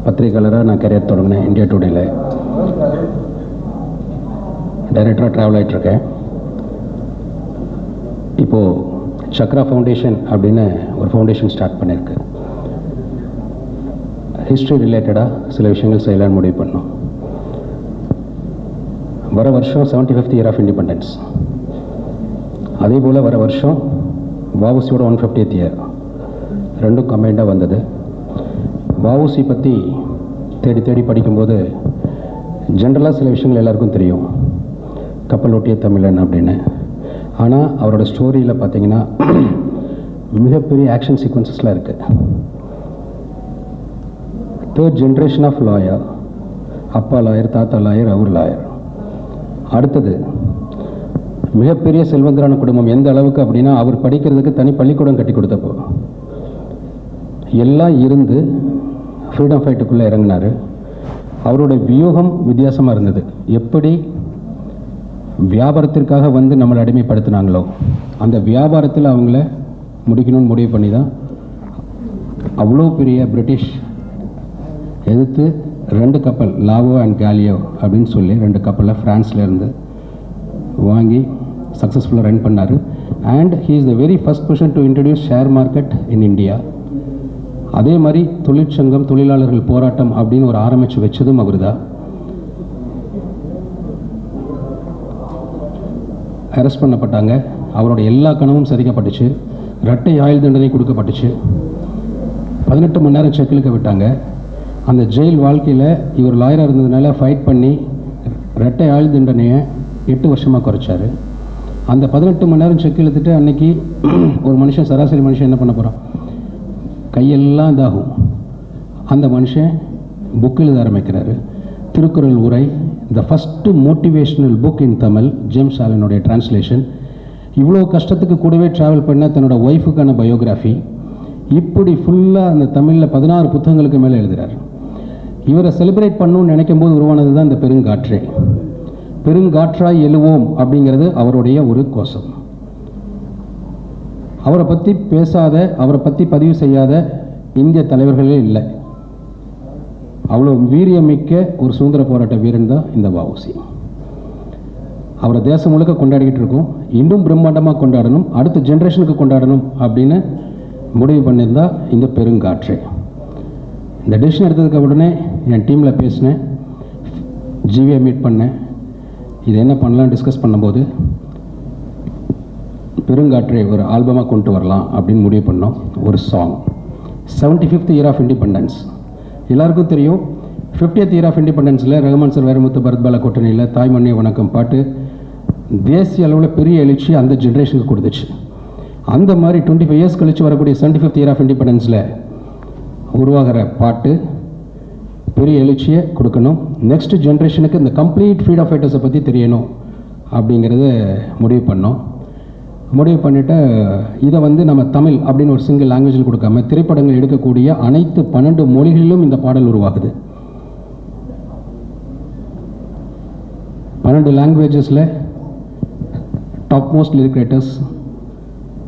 பத்திரிகையாளராக நான் கரியர் தொடங்கினேன். இந்தியா டுடேல டைரக்டராக ட்ராவல் ஆகிட்டுருக்கேன். இப்போது சக்ரா ஃபவுண்டேஷன் அப்படின்னு ஒரு ஃபவுண்டேஷன் ஸ்டார்ட் பண்ணியிருக்கு. ஹிஸ்ட்ரி ரிலேட்டடாக சில விஷயங்கள் செய்யலான்னு முடிவு பண்ணோம். வர வருஷம் 75th இயர் ஆஃப் இண்டிபெண்டன்ஸ், அதே போல் வர வருஷம் வஉசியோட 150th இயர், ரெண்டும் கம்பைண்டாக வந்தது. வஉசி பற்றி தேடி தேடி படிக்கும்போது ஜென்ரலாக சில விஷயங்கள் எல்லாருக்கும் தெரியும், கப்பல் ஒட்டிய தமிழன் அப்படின்னு. ஆனால் அவரோட ஸ்டோரியில் பார்த்தீங்கன்னா மிகப்பெரிய ஆக்ஷன் சீக்வன்சஸ்லாம் இருக்குது. 3rd ஜென்ரேஷன் ஆஃப் லாயர், அப்பா லாயர், தாத்தா லாயர், அவர் லாயர். அடுத்தது மிகப்பெரிய செல்வந்தரான குடும்பம். எந்த அளவுக்கு அப்படின்னா அவர் படிக்கிறதுக்கு தனி பள்ளிக்கூடம் கட்டி கொடுத்தப்போ எல்லாம் இருந்து ஃப்ரீடம் ஃபைட்டுக்குள்ளே இறங்கினார். அவரோட வியூகம் வித்தியாசமாக இருந்தது. எப்படி வியாபாரத்திற்காக வந்து நம்மளை அடிமைப்படுத்தினாங்களோ அந்த வியாபாரத்தில் அவங்கள முடிக்கணும்னு முடிவு பண்ணி தான் அவ்வளோ பெரிய பிரிட்டிஷ் எதிர்த்து 2 கப்பல், லாவோ அண்ட் காலியோ அப்படின்னு சொல்லி 2 கப்பலில் ஃப்ரான்ஸ்லேருந்து வாங்கி சக்ஸஸ்ஃபுல்லாக ரன் பண்ணார். And he is the very first person to introduce share market in India. அதே மாதிரி தொழிற்சங்கம், தொழிலாளர்கள் போராட்டம் அப்படின்னு ஒரு ஆரம்பித்து வச்சதும் அவர் தான். அரெஸ்ட் பண்ணப்பட்டாங்க. அவரோட எல்லா கனவும் சரிக்கப்பட்டுச்சு. இரட்டை ஆயுள் தண்டனை கொடுக்கப்பட்டுச்சு. 18 மணி நேரம் செக்கிலுக்க விட்டாங்க. அந்த ஜெயில் வாழ்க்கையில் இவர் லாயராக இருந்ததுனால ஃபைட் பண்ணி இரட்டை ஆயுள் தண்டனையை 8 வருஷமாக குறைச்சார். அந்த 18 மணி நேரம் செக் இழுத்துட்டு அன்னைக்கு ஒரு மனுஷன், சராசரி மனுஷன் என்ன பண்ண போகிறான்? கையெல்லாம் இதாகும். அந்த மனுஷன் புக் எழுத ஆரம்பிக்கிறாரு. திருக்குறள் உரை, the first motivational book in Tamil, James ஆலனுடைய டிரான்ஸ்லேஷன். இவ்வளோ கஷ்டத்துக்கு கூடவே ட்ராவல் பண்ண தன்னோட ஒய்ஃபுக்கான பயோகிராஃபி. இப்படி ஃபுல்லாக அந்த தமிழில் 16 புத்தகங்களுக்கு மேலே எழுதுகிறார். இவரை செலிப்ரேட் பண்ணணும்னு நினைக்கும் போது உருவானது தான் இந்த பெருங்காற்றே. பெருங்காற்றாய் எழுவோம் அப்படிங்கிறது அவருடைய ஒரு கோஷம். அவரை பற்றி பேசாத, அவரை பற்றி பதிவு செய்யாத இந்திய தலைவர்களே இல்லை. அவ்வளோ வீரியமிக்க ஒரு சுதந்திர போராட்ட வீரன் தான் இந்த வஉசி. அவரை தேசம் முழுக்க கொண்டாடிக்கிட்டு இருக்கோம். இன்னும் பிரம்மாண்டமாக கொண்டாடணும், அடுத்த ஜென்ரேஷனுக்கு கொண்டாடணும் அப்படின்னு முடிவு பண்ணியிருந்தா இந்த பெருங்காற்றை. இந்த டிசிஷன் எடுத்ததுக்கு உடனே என் டீமில் பேசினேன், ஜிவியை மீட் பண்ணேன். இது என்ன பண்ணலாம் டிஸ்கஸ் பண்ணும்போது பெருங்காற்றை ஒரு ஆல்பமாக கொண்டு வரலாம் அப்படின்னு முடிவு பண்ணோம். ஒரு song, 75th year of independence. எல்லாருக்கும் தெரியும் 50th இயர் ஆஃப் இண்டிபெண்டன்ஸில் ரஹ்மான் சார், வைரமுத்து, பரத் பாலா கூட்டணியில் தாய் மண்ணே வணக்கம் பாட்டு தேசிய அளவில் பெரிய எழுச்சி அந்த ஜென்ரேஷனுக்கு கொடுத்துச்சு. அந்த மாதிரி 25 இயர்ஸ் கழித்து வரக்கூடிய 75th இயர் ஆஃப் இண்டிபெண்டன்ஸில் உருவாகிற பாட்டு பெரிய எழுச்சியை கொடுக்கணும். நெக்ஸ்ட் ஜென்ரேஷனுக்கு இந்த கம்ப்ளீட் ஃப்ரீடம் ஃபைட்டர்ஸை பற்றி தெரியணும் அப்படிங்கிறத முடிவு பண்ணோம். முடிவு பண்ணிவிட்டு இதை வந்து நம்ம தமிழ் அப்படின்னு ஒரு சிங்கிள் லாங்குவேஜில் கொடுக்காம திரைப்படங்கள் எடுக்கக்கூடிய அனைத்து 12 மொழிகளிலும் இந்த பாடல் உருவாகுது. 12 லாங்குவேஜஸில் டாப் மோஸ்ட் லிரிக் ரைட்டர்ஸ்,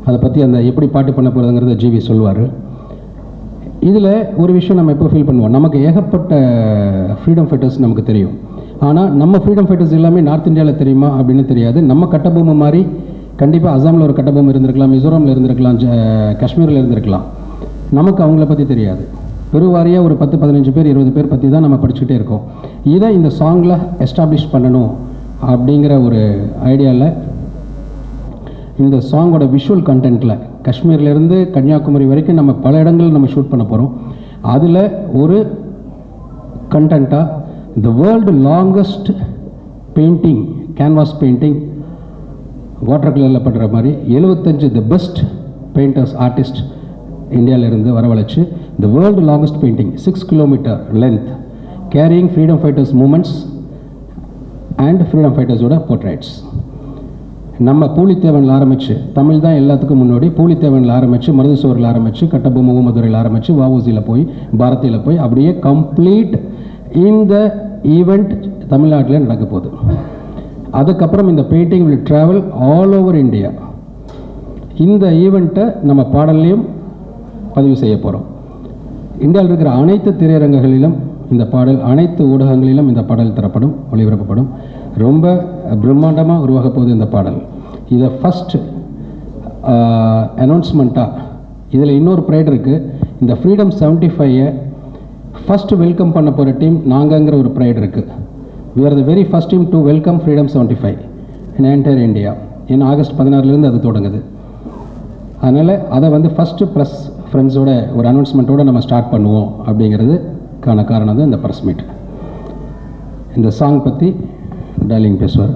அதை பற்றி அந்த எப்படி பாட்டு பண்ண போகிறதுங்கிறத ஜிவி சொல்வார். இதில் ஒரு விஷயம் நம்ம எப்போ ஃபீல் பண்ணுவோம், நமக்கு ஏகப்பட்ட ஃப்ரீடம் ஃபைட்டர்ஸ் நமக்கு தெரியும். ஆனால் நம்ம ஃப்ரீடம் ஃபைட்டர்ஸ் எல்லாமே நார்த் இந்தியாவில் தெரியுமா அப்படின்னு தெரியாது. நம்ம கட்டபொம்மை மாதிரி கண்டிப்பாக அசாமில் ஒரு கட்டபொம்மை இருந்திருக்கலாம், மிசோரமில் இருந்திருக்கலாம், காஷ்மீரில் இருந்திருக்கலாம். நமக்கு அவங்கள பற்றி தெரியாது. பெருவாரியாக ஒரு 10, 15 பேர், 20 பேர் பற்றி தான் நம்ம படிச்சுக்கிட்டே இருக்கோம். இதை இந்த சாங்கில் எஸ்டாப்ளிஷ் பண்ணணும் அப்படிங்கிற ஒரு ஐடியாவில் இந்த சாங்கோட விஷுவல் கண்டென்ட்டில் காஷ்மீர்லேருந்து கன்னியாகுமரி வரைக்கும் நம்ம பல இடங்கள் நம்ம ஷூட் பண்ண போகிறோம். அதில் ஒரு கண்டென்ட்டாக the world longest painting, canvas painting water கலரில் பண்ணுற மாதிரி 75 த பெஸ்ட் பெயிண்டர்ஸ், ஆர்டிஸ்ட் இந்தியாவிலேருந்து வரவழைச்சு the world longest painting 6 kilometre length, carrying freedom fighters moments and freedom ஃபைட்டர்ஸோட போர்ட்ரைட்ஸ். நம்ம பூலித்தேவனில் ஆரம்பித்து, தமிழ் தான் எல்லாத்துக்கும் முன்னாடி, பூலித்தேவனில் ஆரம்பித்து, மருதசோரில் ஆரம்பித்து, கட்டபொம்மை ஊமதுரையில் ஆரம்பித்து, வஉசியில் போய், பாரதியில் போய், அப்படியே கம்ப்ளீட் இந்த ஈவெண்ட் தமிழ்நாட்டில் நடக்க போகுது. அதுக்கப்புறம் இந்த painting will travel all over India. இந்த ஈவெண்ட்டை நம்ம பாடல்லையும் பதிவு செய்ய போகிறோம். இந்தியாவில் இருக்கிற அனைத்து திரையரங்குகளிலும் இந்த பாடல் அனைத்து ஊடகங்களிலும் இந்த பாடல் தரப்படும், ஒளிபரப்பப்படும். ரொம்ப பிரம்மாண்டமாக உருவாக போகுது இந்த பாடல். இதை ஃபஸ்ட்டு அனௌன்ஸ்மெண்ட்டாக இதில் இன்னொரு ப்ரைட் இருக்குது. இந்த ஃப்ரீடம் 75 ஃபஸ்ட்டு வெல்கம் பண்ண போகிற டீம் நாங்கங்கிற ஒரு ப்ரைட் இருக்குது. we are the very first team to welcome freedom 75 in entire India. ஏன்னா ஆகஸ்ட் 16 அது தொடங்குது. அதனால் அதை வந்து ஃபஸ்ட்டு ப்ரெஸ் ஃப்ரெண்ட்ஸோட ஒரு அனௌன்ஸ்மெண்ட்டோடு நம்ம ஸ்டார்ட் பண்ணுவோம் அப்படிங்கிறதுக்கான காரணம் தான் இந்த ப்ரெஸ் மீட். இந்த சாங் பற்றி டார்லிங் பேசுவார்.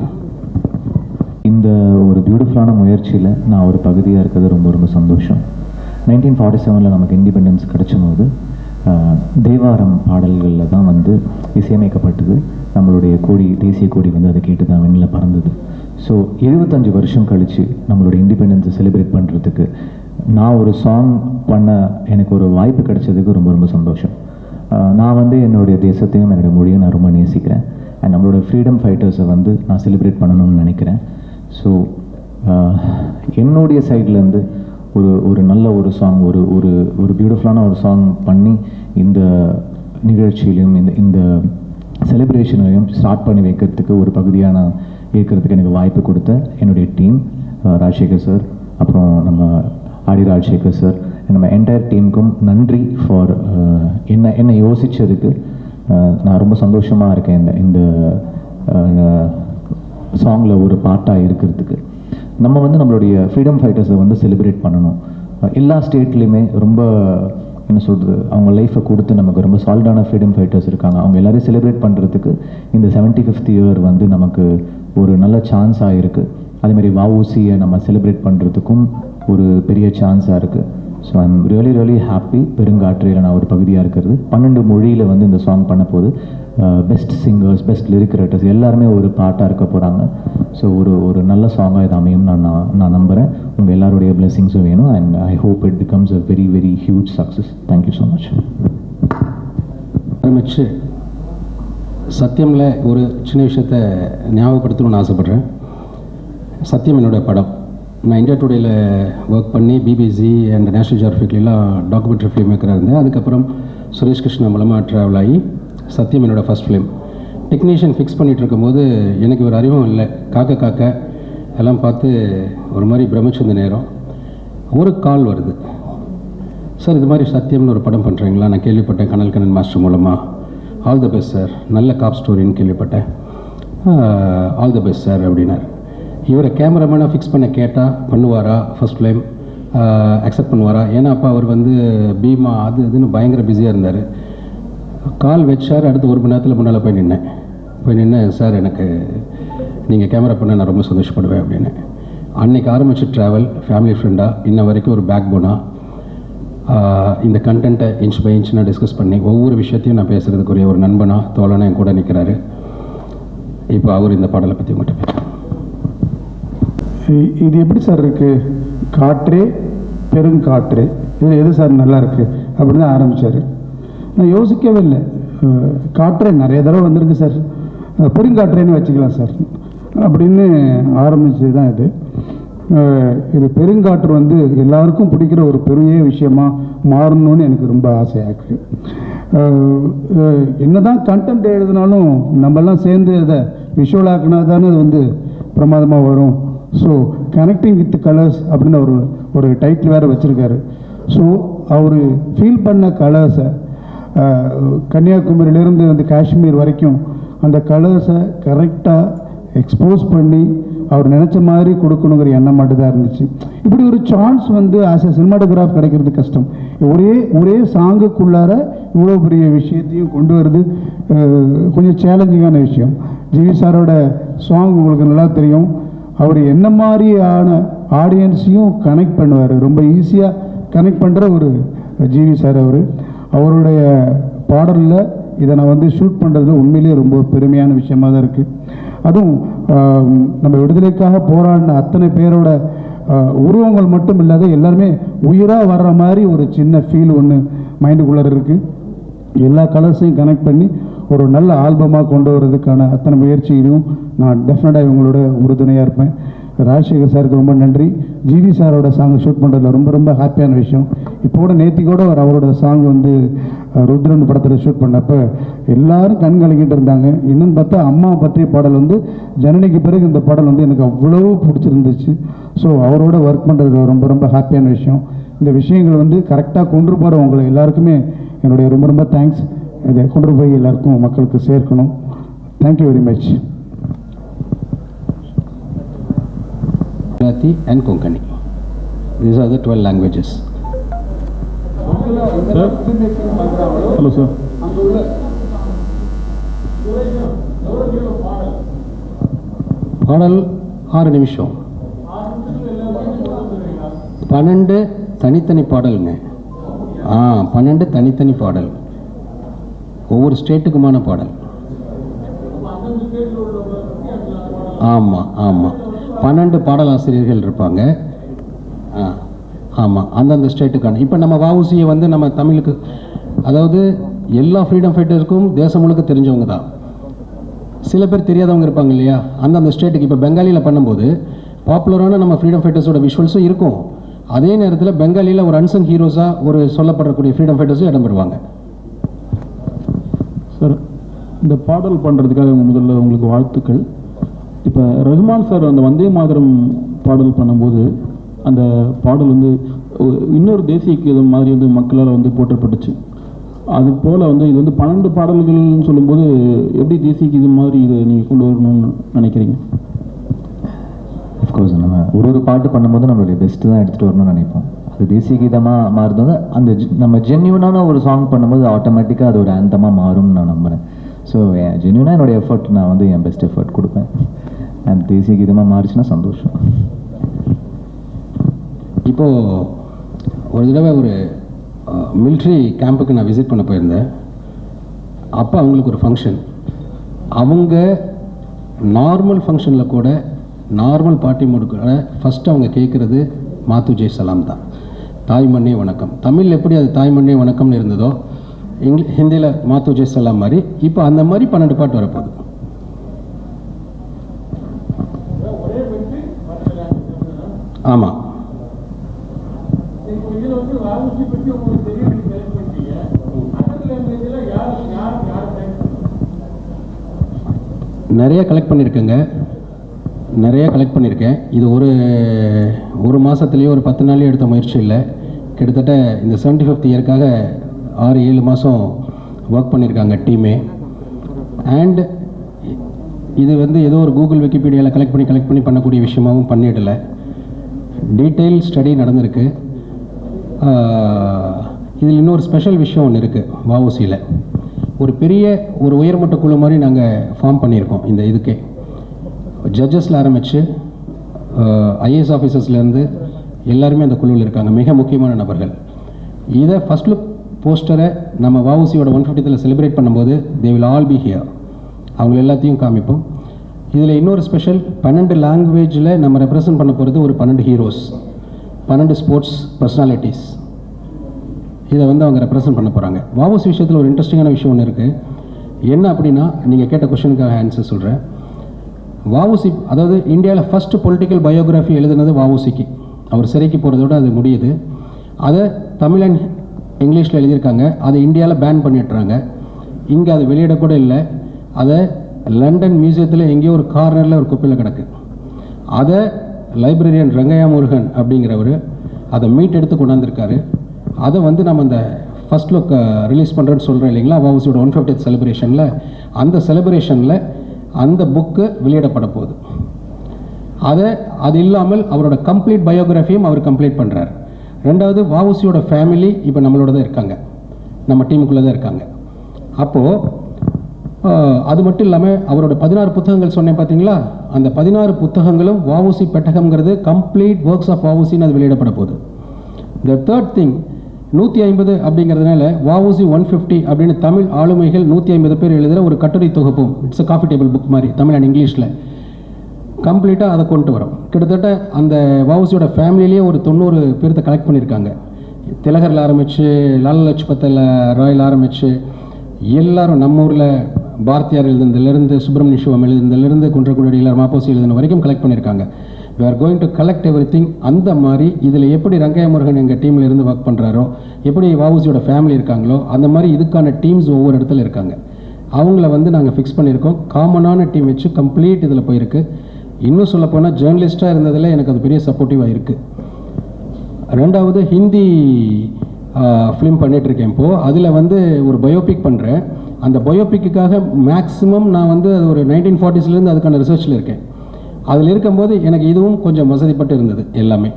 இந்த ஒரு பியூட்டிஃபுல்லான முயற்சியில் நான் ஒரு பகுதியாக இருக்கிறது ரொம்ப ரொம்ப சந்தோஷம். 1947 நமக்கு இண்டிபெண்டன்ஸ் கிடைச்சும்போது தேவாரம் பாடல்களில் தான் வந்து இசையமைக்கப்பட்டது. நம்மளுடைய கொடி, தேசிய கொடி வந்து அதை கேட்டு தான் வெண்ணில் பறந்தது. ஸோ 75 வருஷம் கழித்து நம்மளுடைய இண்டிபெண்டன்ஸை செலிப்ரேட் பண்ணுறதுக்கு நான் ஒரு சாங் பண்ண எனக்கு ஒரு வாய்ப்பு கிடைச்சதுக்கு ரொம்ப ரொம்ப சந்தோஷம். நான் வந்து என்னுடைய தேசத்தையும் என்னுடைய மொழியும் நான் ரொம்ப நேசிக்கிறேன். அண்ட் நம்மளோட ஃப்ரீடம் ஃபைட்டர்ஸை வந்து நான் செலிப்ரேட் பண்ணணும்னு நினைக்கிறேன். ஸோ என்னுடைய சைட்லேருந்து ஒரு நல்ல ஒரு சாங், ஒரு பியூட்டிஃபுல்லான ஒரு சாங் பண்ணி இந்த நிகழ்ச்சியிலையும் இந்த செலிப்ரேஷனையும் ஸ்டார்ட் பண்ணி வைக்கிறதுக்கு ஒரு பகுதியாக நான் இருக்கிறதுக்கு எனக்கு வாய்ப்பு கொடுத்த என்னுடைய டீம், ராஜசேகர் சார், அப்புறம் நம்ம ஆடி ராஜசேகர் சார், நம்ம என்டையர் டீமுக்கும் நன்றி ஃபார் என்னை யோசித்ததுக்கு. நான் ரொம்ப சந்தோஷமாக இருக்கேன் இந்த சாங்கில் ஒரு பார்ட்டாக இருக்கிறதுக்கு. நம்ம வந்து நம்மளுடைய ஃப்ரீடம் ஃபைட்டர்ஸை வந்து செலிப்ரேட் பண்ணணும். எல்லா ஸ்டேட்லேயுமே ரொம்ப என்ன சொல்கிறது, அவங்க லைஃப்பை கொடுத்து நமக்கு ரொம்ப சாலிடான ஃப்ரீடம் ஃபைட்டர்ஸ் இருக்காங்க. அவங்க எல்லோரையும் செலிப்ரேட் பண்ணுறதுக்கு இந்த 75th இயர் வந்து நமக்கு ஒரு நல்ல சான்ஸாக இருக்குது. அதேமாதிரி வஉசியை நம்ம செலிப்ரேட் பண்ணுறதுக்கும் ஒரு பெரிய சான்ஸாக இருக்குது. So I'm really happy. பெருங்காற்றையில் நான் ஒரு பகுதியாக இருக்கிறது. 12 மொழியில் வந்து இந்த சாங் பண்ண போது best singers, best lyric writers எல்லாருமே ஒரு பாட்டாக இருக்க போகிறாங்க. ஸோ ஒரு நல்ல சாங்காக இது அமையும் நான் நம்புகிறேன். உங்கள் எல்லாருடைய பிளெஸிங்ஸும் வேணும். And I hope it becomes a very huge success. Thank you so much. ஆரம்பிச்சு சத்தியமில் ஒரு சின்ன விஷயத்தை ஞாபகப்படுத்தணும்னு ஆசைப்பட்றேன். சத்தியம் என்னுடைய படம். நான் இந்தியா டுடேயில் ஒர்க் பண்ணி பிபிசி அண்ட் நேஷ்னல் ஜியோகிராஃபிக்லாம் டாக்குமெண்ட்ரி ஃபிலிம் மேக்கராக இருந்தேன். அதுக்கப்புறம் சுரேஷ் கிருஷ்ணா மூலமாக ட்ராவல் ஆகி சத்தியம் என்னோடய ஃபஸ்ட் ஃபிலிம். டெக்னீஷியன் ஃபிக்ஸ் பண்ணிகிட்டு இருக்கும்போது எனக்கு ஒரு அறிவும் இல்லை. காக்க எல்லாம் பார்த்து ஒரு மாதிரி பிரமிச்சிருந்த நேரம் ஒரு கால் வருது. சார், இது மாதிரி சத்தியம்னு ஒரு படம் பண்ணுறீங்களா? நான் கேள்விப்பட்டேன் கனல் கண்ணன் மாஸ்டர் மூலமாக. ஆல் த பெஸ்ட் சார், நல்ல காப் ஸ்டோரின்னு கேள்விப்பட்டேன். ஆல் த பெஸ்ட் சார் அப்படின்னார். இவரை கேமராமேனாக ஃபிக்ஸ் பண்ண கேட்டால் பண்ணுவாரா? ஃபஸ்ட் ஃபிலிம் அக்செப்ட் பண்ணுவாரா? ஏன்னா அப்போ அவர் வந்து பீமா இதுன்னு பயங்கர பிஸியாக இருந்தார். கால் வச்சார். அடுத்து 1 மணி நேரத்தில் முன்னால் போய் நின்று சார், எனக்கு நீங்கள் கேமரா பண்ண நான் ரொம்ப சந்தோஷப்படுவேன் அப்படின்னு. அன்றைக்கி ஆரம்பித்த ட்ராவல் ஃபேமிலி ஃப்ரெண்டாக இன்ன வரைக்கும் ஒரு பேக் போனாக இந்த கண்டென்ட்டை இன்ச் பை இன்ச் நான் டிஸ்கஸ் பண்ணி ஒவ்வொரு விஷயத்தையும் நான் பேசுகிறதுக்குரிய ஒரு நண்பனாக தோழனாக என் கூட நிற்கிறாரு. இப்போ அவர் இந்த பாடலை பற்றி மட்டும் பேசுகிறேன். இது எப்படி சார் இருக்குது? காற்றே பெருங்காற்று, இதில் எது சார் நல்லா இருக்குது அப்படின்னு தான் ஆரம்பித்தார். நான் யோசிக்கவே இல்லை. காற்றே நிறைய தடவை வந்திருக்கு சார், பெருங்காற்றேன்னு வச்சுக்கலாம் சார் அப்படின்னு ஆரம்பிச்சது தான் இது. இது பெருங்காற்று வந்து எல்லாருக்கும் பிடிக்கிற ஒரு பெரிய விஷயமா மாறணும்னு எனக்கு ரொம்ப ஆசையாக இருக்குது. என்ன தான் கண்டென்ட் எழுதினாலும் நம்மெல்லாம் சேர்ந்து அதை விஷுவலாக்குனா தானே அது வந்து பிரமாதமாக வரும். ஸோ கனெக்டிங் வித் கலர்ஸ் அப்படின்னு ஒரு டைட்டில் வேறு வச்சுருக்காரு. ஸோ அவர் ஃபீல் பண்ண கலர்ஸை கன்னியாகுமரியிலேருந்து வந்து காஷ்மீர் வரைக்கும் அந்த கலர்ஸை கரெக்டாக எக்ஸ்போஸ் பண்ணி அவர் நினச்ச மாதிரி கொடுக்கணுங்கிற எண்ணம் மட்டும்தான் இருந்துச்சு. இப்படி ஒரு சான்ஸ் வந்து ஆஸ் எ சினிமாட்டோகிராஃப் கிடைக்கிறது கஷ்டம். ஒரே சாங்குக்குள்ளார இவ்வளோ பெரிய விஷயத்தையும் கொண்டு வருது கொஞ்சம் சேலஞ்சிங்கான விஷயம். ஜிவி சாரோட சாங் உங்களுக்கு நல்லா தெரியும். அவர் என்ன மாதிரியான ஆடியன்ஸையும் கனெக்ட் பண்ணுவார். ரொம்ப ஈஸியாக கனெக்ட் பண்ணுற ஒரு ஜிவி சார். அவருடைய பாடலில் இதை நான் வந்து ஷூட் பண்ணுறது உண்மையிலேயே ரொம்ப பெருமையான விஷயமாக தான் இருக்குது. அதுவும் நம்ம விடுதலைக்காக போராடின அத்தனை பேரோட உருவங்கள் மட்டும் இல்லாத எல்லாருமே உயிராக வர்ற மாதிரி ஒரு சின்ன ஃபீல் ஒன்று மைண்டுக்குள்ளே இருக்குது. எல்லா கலர்ஸையும் கனெக்ட் பண்ணி ஒரு நல்ல ஆல்பமாக கொண்டு வர்றதுக்கான அத்தனை முயற்சியிலும் நான் டெஃபினட்டாக இவங்களோட உறுதுணையாக இருப்பேன். ராஜசேகர் சாருக்கு ரொம்ப நன்றி. ஜிவி சாரோட சாங் ஷூட் பண்ணுறதுல ரொம்ப ரொம்ப ஹாப்பியான விஷயம். இப்போ கூட நேற்று கூட அவரோட சாங் வந்து ருத்ரன் படத்தில் ஷூட் பண்ணப்போ எல்லாரும் கண் கலங்கிட்டு இருந்தாங்க. இன்னும் பார்த்தா அம்மா பற்றிய பாடல் வந்து ஜனனிக்கு பிறகு இந்த பாடல் வந்து எனக்கு அவ்வளோ பிடிச்சிருந்துச்சு. ஸோ அவரோட ஒர்க் பண்ணுறதுல ரொம்ப ரொம்ப ஹாப்பியான விஷயம். இந்த விஷயங்கள் வந்து கரெக்டாக கொண்டு போகிற உங்களை எல்லாருக்குமே என்னுடைய ரொம்ப ரொம்ப தேங்க்ஸ். இதை கொண்டு போய் எல்லாருக்கும் மக்களுக்கு சேர்க்கணும். Thank you very much. Gujarati and Konkani. These are the 12 languages. Hello sir. பாடல் 6 நிமிஷம், 12 தனித்தனி பாடலுங்க. 12 தனித்தனி பாடல், ஒவ்வொரு ஸ்டேட்டுக்குமான பாடல். ஆமாம் ஆமாம், 12 பாடலாசிரியர்கள் இருப்பாங்க. ஆமாம், அந்தந்த ஸ்டேட்டுக்கான. இப்போ நம்ம வஉசியை வந்து நம்ம தமிழுக்கு, அதாவது எல்லா ஃப்ரீடம் ஃபைட்டர்ஸ்க்கும் தேசம் முழுக்க தெரிஞ்சவங்க தான். சில பேர் தெரியாதவங்க இருப்பாங்க இல்லையா, அந்தந்த ஸ்டேட்டுக்கு. இப்போ பெங்காலியில் பண்ணும்போது பாப்புலரான நம்ம ஃப்ரீடம் ஃபைட்டர்ஸோட விஷுவல்ஸும் இருக்கும். அதே நேரத்தில் பெங்காலியில் ஒரு அன்சங் ஹீரோஸாக ஒரு சொல்லப்படக்கூடிய ஃப்ரீடம் ஃபைட்டர்ஸும் இடம் பெறுவாங்க. சார், இந்த பாடல் பண்ணுறதுக்காக முதல்ல உங்களுக்கு வாழ்த்துக்கள். இப்போ ரஹ்மான் சார் அந்த வந்தே மாதரம் பாடல் பண்ணும்போது அந்த பாடல் வந்து இன்னொரு தேசிய கீதம் மாதிரி வந்து மக்களால் வந்து போற்றப்பட்டுச்சு. அது போல் வந்து இது வந்து 12 பாடல்கள்னு சொல்லும்போது எப்படி தேசிய கீதம் மாதிரி இதை நீங்கள் கொண்டு வரணும்னு நினைக்கிறீங்க? அஃப்கோர்ஸ் நம்ம ஒரு பாட்டு பண்ணும்போது நம்மளுடைய பெஸ்ட்டு தான் எடுத்துகிட்டு வரணும்னு நினைப்போம். அது தேசிய கீதமாக மாறுறது அந்த நம்ம ஜென்யூனான ஒரு சாங் பண்ணும்போது ஆட்டோமேட்டிக்காக அது ஒரு ஆந்தமாக மாறும்னு நான் நம்புகிறேன். ஸோ ஜென்யூனாக என்னுடைய எஃபர்ட் நான் வந்து என் பெஸ்ட் எஃபர்ட் கொடுப்பேன். அண்ட் தேசிய கீதமாக மாறிச்சுன்னா சந்தோஷம். இப்போது ஒரு தடவை ஒரு மிலிட்ரி கேம்புக்கு நான் விசிட் பண்ண போயிருந்தேன். அப்போ அவங்களுக்கு ஒரு ஃபங்க்ஷன். அவங்க நார்மல் ஃபங்க்ஷனில் கூட நார்மல் பார்ட்டி மோடு கூட ஃபஸ்ட்டு அவங்க கேட்குறது மாத்து ஜெய் சலாம் தான், தாய் மண்ணே வணக்கம். தமிழ் எப்படி அது தாய் மண்ணே வணக்கம்னு இருந்ததோ ஹிந்தியில் மாத்து ஜெய் சலாம் மாதிரி இப்போ அந்த மாதிரி 12 பாட்டு வரப்போகுது. ஆமாம், நிறைய கலெக்ட் பண்ணியிருக்கேன். இது ஒரு மாதத்துலேயோ ஒரு 10 நாள்லேயோ எடுத்த முயற்சி இல்லை. கிட்டத்தட்ட இந்த 75th இயருக்காக 6-7 மாதம் ஒர்க் பண்ணியிருக்காங்க டீமே. அண்ட் இது வந்து ஏதோ ஒரு கூகுள் விக்கிபீடியாவில் கலெக்ட் பண்ணி பண்ணக்கூடிய விஷயமாகவும் பண்ணிடலை. டீட்டெயில் ஸ்டடி நடந்திருக்கு. இதில் இன்னொரு ஸ்பெஷல் விஷயம் ஒன்று இருக்குது. வஉசியில் ஒரு பெரிய ஒரு உயர்மட்ட குழு மாதிரி நாங்கள் ஃபார்ம் பண்ணியிருக்கோம். இந்த இதுக்கே ஜட்ஜஸில் ஆரம்பித்து ஐஏஎஸ் ஆஃபீஸர்ஸ்லேருந்து எல்லாருமே அந்த குழுவில் இருக்காங்க, மிக முக்கியமான நபர்கள். இதை ஃபஸ்ட் லுக் போஸ்டரை நம்ம வஉசியோட 150th செலிப்ரேட் பண்ணும்போது they will all be here. அவங்க எல்லாத்தையும் காமிப்போம். இதில் இன்னொரு ஸ்பெஷல், 12 லாங்குவேஜில் நம்ம ரெப்ரசன்ட் பண்ண போகிறது ஒரு 12 ஹீரோஸ், 12 ஸ்போர்ட்ஸ் பர்சனாலிட்டிஸ். இதை வந்து அவங்க ரெப்ரசன்ட் பண்ண போகிறாங்க. வஉசி விஷயத்தில் ஒரு இன்ட்ரெஸ்டிங்கான விஷயம் ஒன்று இருக்குது. என்ன அப்படின்னா, நீங்கள் கேட்ட கொஸ்டினுக்காக ஆன்சர் சொல்கிறேன். வஉசி, அதாவது இந்தியாவில் ஃபஸ்ட்டு பொலிட்டிக்கல் பயோகிராஃபி எழுதுனது வஉசிக்கு. அவர் சிறைக்கு போகிறதோடு அது முடியுது. அதை தமிழ் அண்ட் இங்கிலீஷில் எழுதியிருக்காங்க. அதை இந்தியாவில் பேன் பண்ணிட்டுறாங்க. இங்கே அது வெளியிடக்கூட இல்லை. அதை லண்டன் மியூசியத்தில் எங்கேயோ ஒரு கார்னரில் ஒரு குப்பையில் கிடக்கு. அதை லைப்ரரியன் ரங்கையா முருகன் அப்படிங்கிறவர் அதை மீட் எடுத்து கொண்டாந்துருக்காரு. அதை வந்து நம்ம அந்த ஃபஸ்ட் லுக் ரிலீஸ் பண்ணுறேன்னு சொல்கிறோம் இல்லைங்களா, வஉசியோட 150th செலிப்ரேஷனில். அந்த செலிப்ரேஷனில் அந்த புக்கு வெளியிடப்பட போகுது. அது இல்லாமல் அவரோட கம்ப்ளீட் பயோகிராஃபியும் அவர் கம்ப்ளீட் பண்ணுறார். ரெண்டாவது, வஉசியோட ஃபேமிலி இப்போ நம்மளோட தான் இருக்காங்க, நம்ம டீமுக்குள்ளே தான் இருக்காங்க. அப்போது அது மட்டும் இல்லாமல் அவரோட 16 புத்தகங்கள் சொன்னேன் பார்த்தீங்களா, அந்த 16 புத்தகங்களும் வஉசி பெட்டகம்ங்கிறது கம்ப்ளீட் ஒர்க்ஸ் ஆஃப் வஉசின்னு அது வெளியிடப்பட போகுது. த தேர்ட் திங், 150 அப்படிங்கிறதுனால வஉசி 150 அப்படின்னு தமிழ் ஆளுமைகள் 150 பேர் எழுதுகிற ஒரு கட்டுரை தொகுப்பும், it's a coffee table book மாதிரி தமிழ் அண்ட் இங்கிலீஷில் கம்ப்ளீட்டாக அதை கொண்டு வரோம். கிட்டத்தட்ட அந்த வஉசியோட ஃபேமிலியிலேயே ஒரு 90 பேர்த்தை கலெக்ட் பண்ணியிருக்காங்க. திலகரில் ஆரம்பித்து லாலா லஜ்பத்தில் ராயில் ஆரம்பித்து எல்லாரும் நம்ம ஊரில் பாரதியார் எழுதுனதுலேருந்து சுப்பிரமணிய சிவம் எழுதுனதுலேருந்து குன்றக்குடி எல்லாரும் மாப்போசி எழுதுன வரைக்கும் கலெக்ட் பண்ணியிருக்காங்க. we are going to collect everything. அந்த மாதிரி இதில் எப்படி ரங்கையா முருகன் எங்கள் டீமில் இருந்து ஒர்க் பண்ணுறாரோ, எப்படி வாவுசியோட ஃபேமிலி இருக்காங்களோ, அந்த மாதிரி இதுக்கான டீம்ஸ் ஒவ்வொரு இடத்துல இருக்காங்க. அவங்கள வந்து நாங்கள் ஃபிக்ஸ் பண்ணியிருக்கோம். காமனான டீம் வச்சு கம்ப்ளீட் இதில் போயிருக்கு. இன்னும் சொல்லப்போனால் ஜேர்னலிஸ்ட்டாக இருந்ததில் எனக்கு அது பெரிய சப்போர்ட்டிவாக இருக்குது. ரெண்டாவது ஹிந்தி ஃபிலிம் பண்ணிகிட்ருக்கேன் இப்போது. அதில் வந்து ஒரு பயோபிக் பண்ணுறேன். அந்த பயோபிக்குக்காக மேக்ஸிமம் நான் வந்து அது ஒரு 1940s அதுக்கான ரிசர்ச்சில் இருக்கேன். அதில் இருக்கும்போது எனக்கு இதுவும் கொஞ்சம் வசதிப்பட்டு இருந்தது. எல்லாமே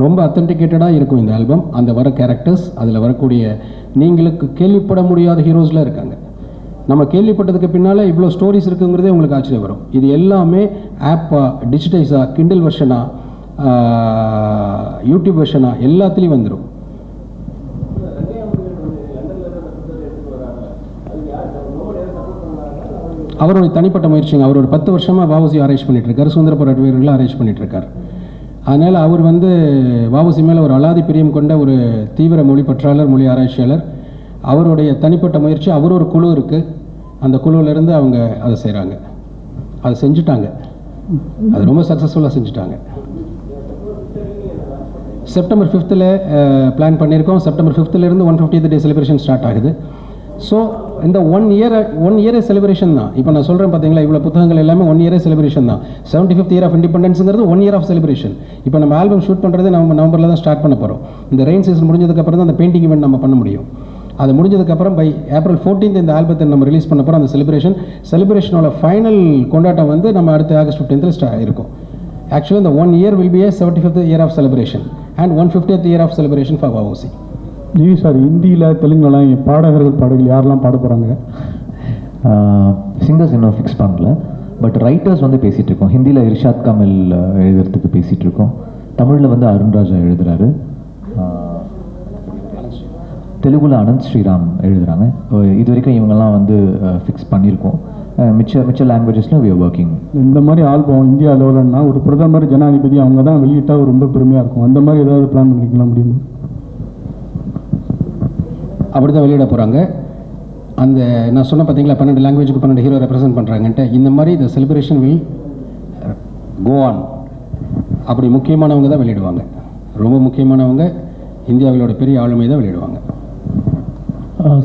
ரொம்ப அத்தன்டிகேட்டடாக இருக்கும் இந்த ஆல்பம். அந்த வர கேரக்டர்ஸ், அதில் வரக்கூடிய நீங்களுக்கு கேள்விப்பட முடியாத ஹீரோஸ்லாம் இருக்காங்க. நம்ம கேள்விப்பட்டதுக்கு பின்னால் இவ்வளோ ஸ்டோரிஸ் இருக்குங்கிறதே உங்களுக்கு ஆச்சரியம் வரும். இது எல்லாமே ஆப்பாக, டிஜிட்டைஸாக, கிண்டில் வெர்ஷனாக, யூடியூப் வெர்ஷனாக எல்லாத்துலேயும் வந்துடும். அவருடைய தனிப்பட்ட முயற்சிங்க. அவர் ஒரு 10 வருஷமாக வாவுசி அரேஞ்ச் பண்ணிகிட்ருக்காரு, சுதந்திர போராட்ட வீரர்களை அரேஞ்ச் பண்ணிகிட்ருக்கார். அதனால் அவர் வந்து வாவுசி மேலே ஒரு அலாதி பிரியம் கொண்ட ஒரு தீவிர மொழி பற்றாளர், மொழி ஆராய்ச்சியாளர். அவருடைய தனிப்பட்ட முயற்சி, அவர் ஒரு குழு இருக்குது, அந்த குழுவிலேருந்து அவங்க அதை செய்கிறாங்க. அதை செஞ்சுட்டாங்க, அது ரொம்ப சக்ஸஸ்ஃபுல்லாக செஞ்சுட்டாங்க. செப்டம்பர் 5th பிளான் பண்ணியிருக்கோம். September 5th 150th day celebration start ஆகுது. ஸோ இந்த ஒன் இயரே செலிப்ரேஷன் தான். இப்போ நான் சொல்கிறேன் பார்த்தீங்களா, இவ்வளோ புத்தகங்கள் எல்லாமே 1 இயரே செலிப்ரேஷன் தான். 75th இயர் ஆஃப் இண்டிபெண்டன்ஸுங்கிறது 1 இயர் ஆஃப் செலிப்ரேஷன். இப்போ நம்ம ஆல்பம் ஷூட் பண்ணுறது நவம்பரில் தான் ஸ்டார்ட் பண்ண போகிறோம். இந்த ரெயின் சீசன் முடிஞ்சதுக்கப்புறம் தான் அந்த பெயிண்டிங் இவெண்ட் நம்ம பண்ண முடியும். அது முடிஞ்சதுக்கப்புறம் பை April 14th இந்த ஆல்பத்தை நம்ம ரிலீஸ் பண்ண போகிறோம். அந்த செலிப்ரேஷனோட ஃபைனல் கொண்டாட்டம் வந்து நம்ம அடுத்த August 15th இருக்கும். ஆக்சுவலி இந்த 1 year will be a 75th year of celebration and 150th year of celebration for VOC. GV sir, ஹிந்தியில் தெலுங்குலாம் பாடகர்கள் பாடல்கள் யாரெல்லாம் பாட போகிறாங்க? சிங்கர்ஸ் இன்னும் ஃபிக்ஸ் பண்ணல, பட் ரைட்டர்ஸ் வந்து பேசிகிட்டு இருக்கோம். ஹிந்தியில் இர்ஷாத் காமில் எழுதுறதுக்கு பேசிகிட்டு இருக்கோம். தமிழில் வந்து அருண்ராஜா எழுதுகிறாரு. தெலுங்குல அனந்த் ஸ்ரீராம் எழுதுகிறாங்க. இது வரைக்கும் இவங்கெல்லாம் வந்து ஃபிக்ஸ் பண்ணியிருக்கோம். மிச்ச லாங்குவேஜஸில் we are working. இந்த மாதிரி ஆல்பம் இந்தியா லெவலன்னா ஒரு பிரதமர், ஜனாதிபதி அவங்க தான் வெளியிட்டால் ரொம்ப பெருமையாக இருக்கும். அந்த மாதிரி ஏதாவது பிளான் பண்ணிக்கலாம் முடியுமா? அப்படி தான் வெளியிட போகிறாங்க. அந்த நான் சொன்ன பார்த்தீங்களா, 12 லாங்குவேஜுக்கு 12 ஹீரோ ரெப்ரசென்ட் பண்ணுறாங்கன்ட்டு. இந்த மாதிரி இந்த செலிப்ரேஷன் வில் கோ ஆன். அப்படி முக்கியமானவங்க தான் வெளியிடுவாங்க. ரொம்ப முக்கியமானவங்க, இந்தியாவிலோட பெரிய ஆளுமை தான் வெளியிடுவாங்க.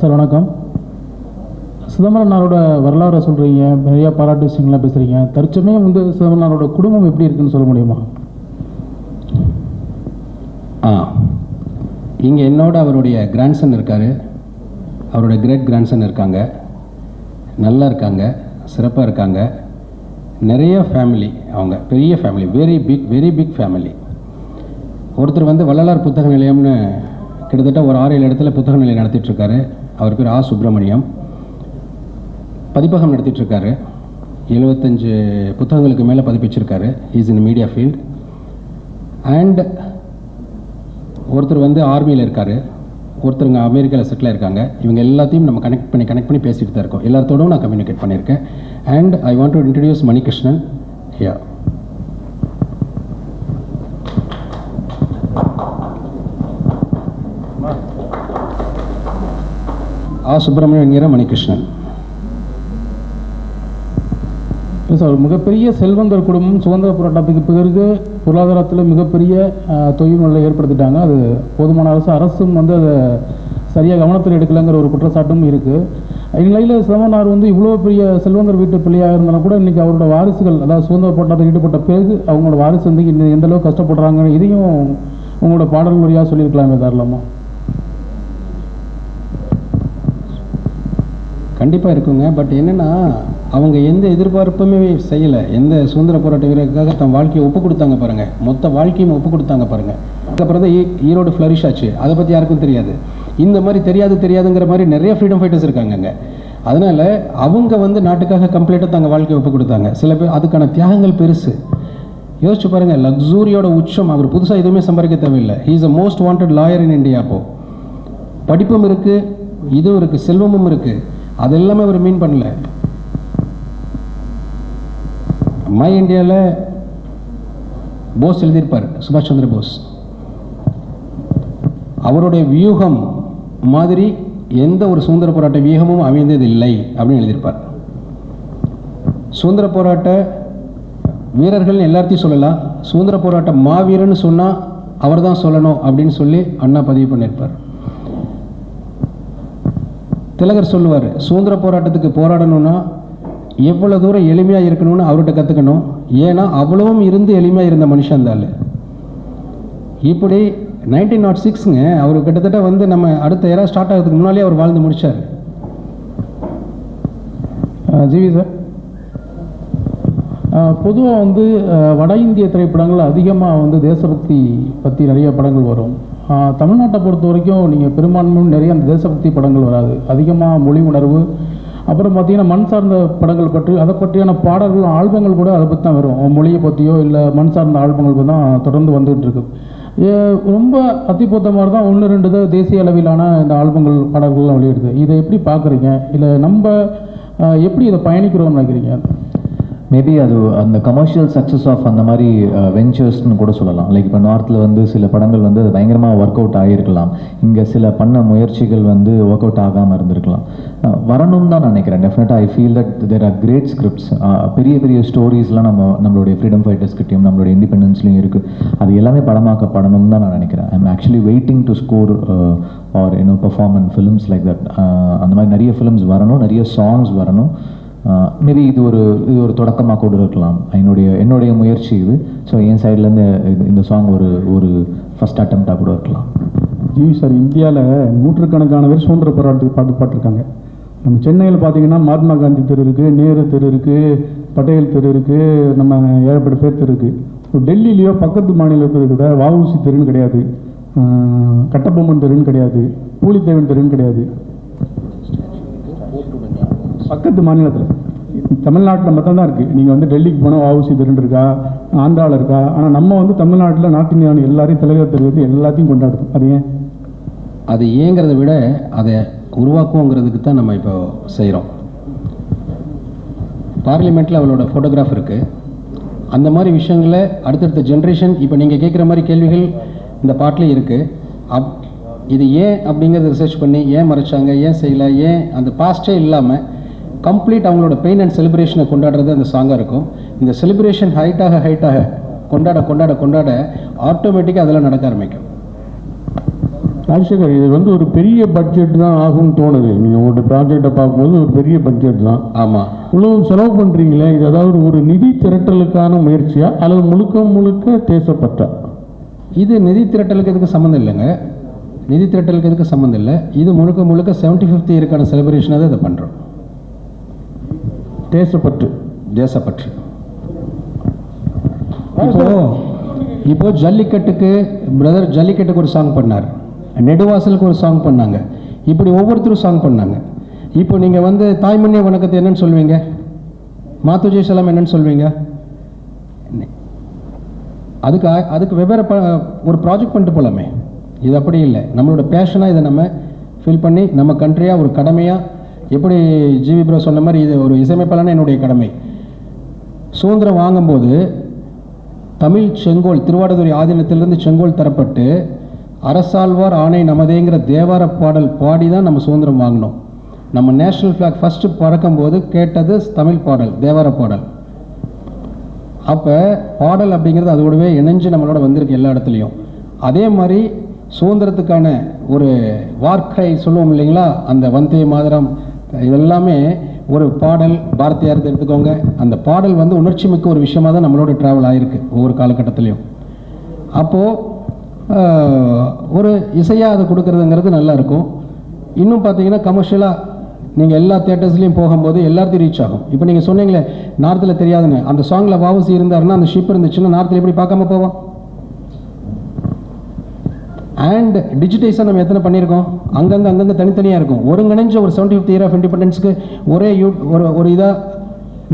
சார் வணக்கம். சிதம்பரனாரோட வரலாறு சொல்கிறீங்க, நிறையா பாராட்டு விஷயங்கள்லாம் பேசுகிறீங்க. தற்சமயம் வந்து சிதம்பரனாரோட குடும்பம் எப்படி இருக்குன்னு சொல்ல முடியுமா? இங்கே என்னோட அவருடைய கிராண்ட்சன் இருக்கார், அவருடைய கிரேட் கிராண்ட்சன் இருக்காங்க, நல்லா இருக்காங்க, சிறப்பாக இருக்காங்க. நிறைய ஃபேமிலி, அவங்க பெரிய ஃபேமிலி, வெரி பிக் ஃபேமிலி. ஒருத்தர் வந்து வள்ளலார் புத்தக நிலையம்னு கிட்டத்தட்ட ஒரு 6-7 இடத்துல புத்தக நிலையம் நடத்திட்டுருக்காரு. அவர் பேர் சுப்பிரமணியம். பதிப்பகம் நடத்திட்டுருக்காரு. 75 புத்தகங்களுக்கு மேலே பதிப்பிச்சிருக்காரு. Is in media field. And ஒருத்தர் வந்து ஆர்மியில் இருக்கார், ஒருத்தருங்க அமெரிக்காவில் செட்டில் இருக்காங்க. இவங்க எல்லாத்தையும் நம்ம கனெக்ட் பண்ணி பேசிட்டு தான் இருக்கோம். எல்லாத்தோடும் நான் கம்யூனிகேட் பண்ணியிருக்கேன். And I want to introduce Manikrishnan. Subramaniam என்கிற மணிகிருஷ்ணன். இல்லை சார், மிகப்பெரிய செல்வந்தர் குடும்பம் சுதந்திர போராட்டத்துக்கு பிறகு பொருளாதாரத்தில் மிகப்பெரிய தொய்வு நிலை ஏற்படுத்திட்டாங்க. அது போதுமான அரசும் வந்து அதை சரியாக கவனத்தில் எடுக்கலைங்கிற ஒரு குற்றச்சாட்டும் இருக்குது. இந்நிலையில் சிதம்பரனார் வந்து இவ்வளோ பெரிய செல்வந்தர் வீட்டு பிள்ளையாக இருந்தாலும் கூட இன்றைக்கி அவரோட வாரிசுகள், அதாவது சுதந்திர போராட்டத்தில் ஈடுபட்ட பிறகு அவங்களோட வாரிசு வந்து எந்த அளவுக்கு கஷ்டப்படுறாங்க, இதையும் உங்களோட பாடல் முறையாக சொல்லியிருக்கலாமே தாராளமாக. கண்டிப்பாக இருக்குங்க. பட் என்னென்னா, அவங்க எந்த எதிர்பார்ப்புமே செய்யலை. எந்த சுதந்திர போராட்ட வீரருக்காக தன் வாழ்க்கையை ஒப்பு கொடுத்தாங்க பாருங்கள், மொத்த வாழ்க்கையும் ஒப்பு கொடுத்தாங்க பாருங்கள். அதுக்கப்புறம் தான் ஈரோடு ஃப்ளரிஷ் ஆச்சு. அதை பற்றி யாருக்கும் தெரியாது. இந்த மாதிரி தெரியாதுங்கிற மாதிரி நிறைய ஃப்ரீடம் ஃபைட்டர்ஸ் இருக்காங்கங்க. அதனால் அவங்க வந்து நாட்டுக்காக கம்ப்ளீட்டாக தங்க வாழ்க்கையை ஒப்பு கொடுத்தாங்க. சில பேர் அதுக்கான தியாகங்கள் பெருசு. யோசிச்சு பாருங்கள், லக்ஸூரியோட உச்சம். அவர் புதுசாக எதுவுமே சம்பாதிக்க தேவையில்லை. He is a most wanted lawyer in India. அப்போது படிப்பும் இருக்குது, இதுவும் இருக்குது, செல்வமும் இருக்குது. அதெல்லாமே அவர் மீன் பண்ணல. மை இந்தியாவில் போஸ் எழுதியிருப்பார், சுபாஷ் சந்திர போஸ். அவருடைய வியூகம் மாதிரி எந்த ஒரு சுதந்திர போராட்ட வியூகமும் அமைந்தது இல்லை அப்படின்னு எழுதியிருப்பார். சுதந்திர போராட்ட வீரர்கள் எல்லாத்தையும் சொல்லலாம், சுதந்திர போராட்ட மாவீரன்னு சொன்னால் அவர் தான் சொல்லணும் அப்படின்னு சொல்லி அண்ணா பதிவு பண்ணியிருப்பார். திலகர் சொல்லுவார், சுதந்திர போராட்டத்துக்கு போராடணும்னா எவ்வளோ தூரம் எளிமையாக இருக்கணும்னு அவர்கிட்ட கற்றுக்கணும். ஏன்னா அவ்வளவும் இருந்து எளிமையாக இருந்த மனுஷன் தான். இப்படி 1906ங்க அவர் கிட்டத்தட்ட வந்து நம்ம அடுத்த ஏரா ஸ்டார்ட் ஆகிறதுக்கு முன்னாலே அவர் வாழ்ந்து முடித்தார். ஜிவி சார், பொதுவாக வந்து வட இந்திய திரைப்படங்கள் அதிகமாக வந்து தேசபக்தி பற்றி நிறைய படங்கள் வரும். தமிழ்நாட்டை பொறுத்த வரைக்கும் நீங்கள் பெரும்பான்மையும் நிறைய அந்த தேசபக்தி படங்கள் வராது. அதிகமாக மொழி உணர்வு, அப்புறம் பார்த்தீங்கன்னா மண் சார்ந்த படங்கள் பற்றி அதை பற்றியான பாடல்கள் ஆல்பங்கள் கூட அதை பற்றி தான் வரும். மொழியை பற்றியோ இல்லை மண் சார்ந்த ஆல்பங்கள் தான் தொடர்ந்து வந்துகிட்டு இருக்கு. ரொம்ப அத்திப்பூத்த மாதிரி தான் 1-2 தான் தேசிய அளவிலான இந்த ஆல்பங்கள் பாடல்கள்லாம் வெளியிடுது. இதை எப்படி பார்க்குறீங்க? இல்லை நம்ம எப்படி இதை பயணிக்கிறோம்னு நினைக்கிறீங்க? மேபி அது அந்த கமர்ஷியல் சக்ஸஸ் ஆஃப் அந்த மாதிரி வெஞ்சர்ஸ்னு கூட சொல்லலாம். லைக் இப்போ நார்த்தில் வந்து சில படங்கள் வந்து அது பயங்கரமாக ஒர்க் அவுட் ஆகியிருக்கலாம், இங்கே சில பண்ண முயற்சிகள் வந்து ஒர்க் அவுட் ஆகாமல் இருந்திருக்கலாம். வரணும்னு தான் நான் நினைக்கிறேன். டெஃபினட்டாக I feel that there are great scripts. பெரிய பெரிய ஸ்டோரிஸ்லாம் நம்மளுடைய ஃப்ரீடம் ஃபைட்டர்ஸ்கிட்டையும் நம்மளுடைய இண்டிபெண்டன்ஸ்லையும் இருக்குது. அது எல்லாமே படமாக்கப்படணும்னு தான் நான் நினைக்கிறேன். I am actually waiting to score or perform in films like that. அந்த மாதிரி நிறைய ஃபிலிம்ஸ் வரணும், நிறைய சாங்ஸ் வரணும். மேபி இது ஒரு தொடக்கமாக கூட இருக்கலாம். என்னுடைய முயற்சி இது. ஸோ என் சைட்லேருந்து இந்த சாங் ஒரு ஃபஸ்ட் அட்டெம்ப்டாக கூட இருக்கலாம். ஜிவி சார், இந்தியாவில் நூற்றுக்கணக்கான பேர் சுதந்திர போராட்டத்துக்கு பாட்டிருக்காங்க. நம்ம சென்னையில் பார்த்தீங்கன்னா மகாத்மா காந்தி தெரு இருக்குது, நேரு தெரு இருக்குது, பட்டேல் தெரு இருக்குது, நம்ம ஏகப்பட்ட பேர் தெரு இருக்குது. டெல்லியிலையோ பக்கத்து மாநிலத்தில் கூட வஉசி தெருன்னு கிடையாது, கட்டபொம்மன் தெருன்னு கிடையாது, பூலித்தேவன் தெருன்னு கிடையாது. பக்கத்து மாநிலத்தில் தமிழ்நாட்டில் மட்டும் தான் இருக்குது. நீங்கள் வந்து டெல்லிக்கு போனால் வஉசி தெருன்னு இருக்கா, ஆந்திராவில் இருக்கா. ஆனால் நம்ம வந்து தமிழ்நாட்டில் நார்த் இந்தியாவில் எல்லாரையும் தலைவர் தெரிவித்து எல்லாத்தையும் கொண்டாடுது. அது ஏன்? அது ஏங்கிறத விட அதை உருவாக்குவோங்கிறதுக்கு தான் நம்ம இப்போ செய்கிறோம். பார்லிமெண்ட்டில் அவளோட ஃபோட்டோகிராஃப் இருக்குது. அந்த மாதிரி விஷயங்களை அடுத்தடுத்த ஜென்ரேஷன் இப்போ நீங்கள் கேட்குற மாதிரி கேள்விகள் இந்த பாட்டிலே இருக்குது. இது ஏன் அப்படிங்கிறத ரிசர்ச் பண்ணி ஏன் மறைச்சாங்க, ஏன் செய்யலை, ஏன் அந்த பாஸ்டே இல்லாமல் கம்ப்ளீட் அவங்களோட பெயின் அண்ட் செலிப்ரேஷனை கொண்டாடுறது அந்த சாங்காக இருக்கும். இந்த செலிப்ரேஷன் ஹைட்டாக கொண்டாட ஆட்டோமேட்டிக்காக அதெல்லாம் நடக்க ஆரம்பிக்கும். ராஜசேகர், இது வந்து ஒரு பெரிய பட்ஜெட் தான் ஆகும்னு தோணுது. நீங்கள் உங்களோட ப்ராஜெக்டை பார்க்கும்போது ஒரு பெரிய பட்ஜெட் தான். ஆமாம், இவ்வளோ செலவு பண்ணுறீங்களே, இது அதாவது ஒரு நிதி திரட்டலுக்கான முயற்சியா அல்லது முழுக்க தேசப்பட்டா? இது நிதி திரட்டலுக்கு எதுக்கு சம்மந்தம் இல்லைங்க. நிதி திரட்டலுக்கு எதுக்கு சம்மந்தம் இல்லை. இது முழுக்க 75th இயருக்கான செலிப்ரேஷனாக தான் இதை பண்ணுறோம். தேசப்பற்று. இப்போ ஜல்லிக்கட்டுக்கு ஜல்லிக்கட்டுக்கு ஒரு சாங் பண்ணார், நெடுவாசலுக்கு ஒரு சாங் பண்ணாங்க, இப்படி ஒவ்வொருத்தரும் சாங் பண்ணாங்க. இப்போ நீங்கள் வந்து தாய்மண்ணிய வணக்கத்தை என்னன்னு சொல்வீங்க, மாத்துஜே சலாம் என்னன்னு சொல்வீங்க? அதுக்கு வெவ்வேறு ஒரு ப்ராஜெக்ட் பண்ணிட்டு போகலாமே. இது அப்படி இல்லை. நம்மளோட பேஷனாக இதை நம்ம ஃபீல் பண்ணி நம்ம கண்ட்ரியாக ஒரு கடமையாக, எப்படி ஜிவி ப்ரோ சொன்ன மாதிரி இது ஒரு இசையமைப்பாளன என்னுடைய கடமை. சுதந்திரம் வாங்கும்போது தமிழ் செங்கோல் திருவாடுதுறை ஆதீனத்திலிருந்து செங்கோல் தரப்பட்டு அரசாழ்வார் ஆணை நமதேங்கிற தேவார பாடல் பாடி தான் நம்ம சுதந்திரம் வாங்கினோம். நம்ம நேஷ்னல் ஃப்ளாக் ஃபஸ்ட்டு பறக்கும்போது கேட்டது தமிழ் பாடல், தேவார பாடல். அப்போ பாடல் அப்படிங்கிறது அதோடவே இணைஞ்சு நம்மளோட வந்திருக்கு எல்லா இடத்துலையும். அதே மாதிரி சுதந்திரத்துக்கான ஒரு வார்க்கை சொல்லுவோம் இல்லைங்களா, அந்த வந்தே மாதரம், இதெல்லாமே ஒரு பாடல். பாரதியார் எடுத்துக்கோங்க, அந்த பாடல் வந்து உணர்ச்சி மிக்க ஒரு விஷயமாக தான் நம்மளோட ட்ராவல் ஆகிருக்கு ஒவ்வொரு காலகட்டத்திலையும். அப்போது ஒரு இசையாக அதை கொடுக்குறதுங்கிறது நல்லாயிருக்கும். இன்னும் பார்த்தீங்கன்னா கமர்ஷியலாக நீங்கள் எல்லா தியேட்டர்ஸ்லையும் போகும்போது எல்லாத்தையும் ரீச் ஆகும். இப்போ நீங்கள் சொன்னீங்களே நார்த்தில் தெரியாதுன்னு, அந்த சாங்கில் வாவசி இருந்தாருன்னா, அந்த ஷிப் இருந்துச்சுன்னா நார்த்தில் எப்படி பார்க்காம போவோம்? அண்ட் டிஜிட்டைஸாக நம்ம எத்தனை பண்ணியிருக்கோம், அங்கங்கே தனித்தனியாக இருக்கும். ஒருங்கிணைஞ்ச ஒரு 75th இயர் ஆஃப் இண்டிபெண்டன்ஸ்க்கு ஒரே ஒரு இதாக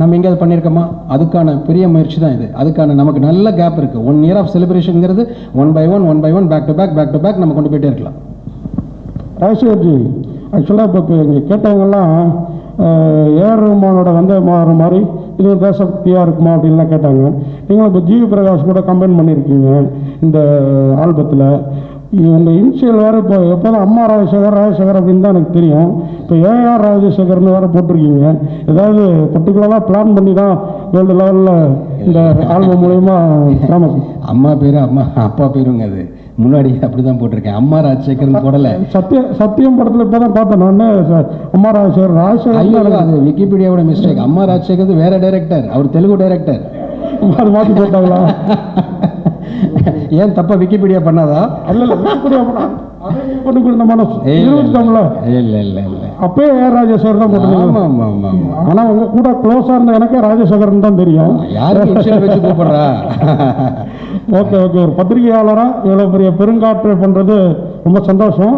நம்ம எங்கேயாவது பண்ணியிருக்கோமா? அதுக்கான பெரிய முயற்சி தான் இது. அதுக்கான நமக்கு நல்ல கேப் இருக்குது. 1 year ஆஃப் செலிப்ரேஷனுங்கிறது 1 by 1 பேக் டு பேக் நம்ம கொண்டு போயிட்டே இருக்கலாம். ராஜசேகர்ஜி, ஆக்சுவலாக இப்போ இங்கே கேட்டவங்கெல்லாம் ஏஆர் ரஹ்மானோட வந்தே மாறுற மாதிரி இது ஒரு தேசபக்தியாக இருக்குமா அப்படின்லாம் கேட்டாங்க. நீங்களும் இப்போ ஜிவி பிரகாஷ் கூட கம்பைன் பண்ணியிருக்கீங்க இந்த ஆல்பத்தில். உங்கள் இனிஷியல் வேறு இப்போ எப்போதும் அம்மா ராஜசேகர் அப்படின்னு தான் எனக்கு தெரியும். இப்போ ஏஆர் ராஜசேகர்னு வேறு போட்டிருக்கீங்க. ஏதாவது பர்டிகுலராக பிளான் பண்ணி தான் வேர்ல்டு லெவலில் இந்த ஆல்பம் மூலயமா ஃபேமஸ்? அம்மா பேர் அம்மா அப்பா பேருங்க, அது முன்னாடி அப்படி தான் போட்டிருக்கேன். அம்மா ராஜசேகர்னு போடலை. சத்தியம் படத்தில் இப்போ தான் பார்த்தேன் நான். அம்மா ராஜசேகர் அது விக்கிபீடியாவோட மிஸ்டேக். அம்மா ராஜசேகர் வேற டைரக்டர், அவர் தெலுங்கு டைரக்டர். அது மாற்றி போட்டாங்களா? ஏன் தப்பா விக்கிபீடியா பண்ணாதா? இல்லை விக்கிபீடியா அப்பயே ஏஆர் ராஜசேகர் தான் போட்டுருக்காங்க. ஆனால் உங்க கூட க்ளோஸாக இருந்த எனக்கே ராஜசேகர்னு தான் தெரியும். வச்சு கூப்பிடுறா. Okay okay. ஒரு பத்திரிகையாளராக இவ்வளோ பெரிய பெருங்காற்று பண்ணுறது ரொம்ப சந்தோஷம்.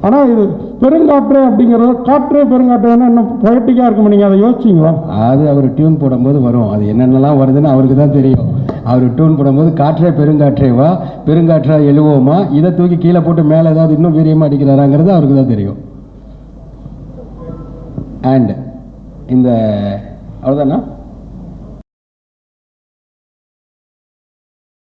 ஆனால் இது பெருங்காற்று அப்படிங்கிறது காற்றே பெருங்காற்று இன்னும் பொயட்டிக்காக இருக்கும். நீங்கள் அதை யோசிச்சிங்களா? அது அவர் டியூன் போடும்போது வரும். அது என்னென்னலாம் வருதுன்னு அவருக்கு தான் தெரியும். அவர் டியூன் போடும்போது காற்றே பெருங்காற்றேவா, பெருங்காற்றா எழுவோமா, இதை தூக்கி கீழே போட்டு மேலே ஏதாவது இன்னும் வீரியமாக அடிக்கிறாராங்கிறது அவருக்கு தான் தெரியும். அண்ட் இந்த அவ்வளோதானா?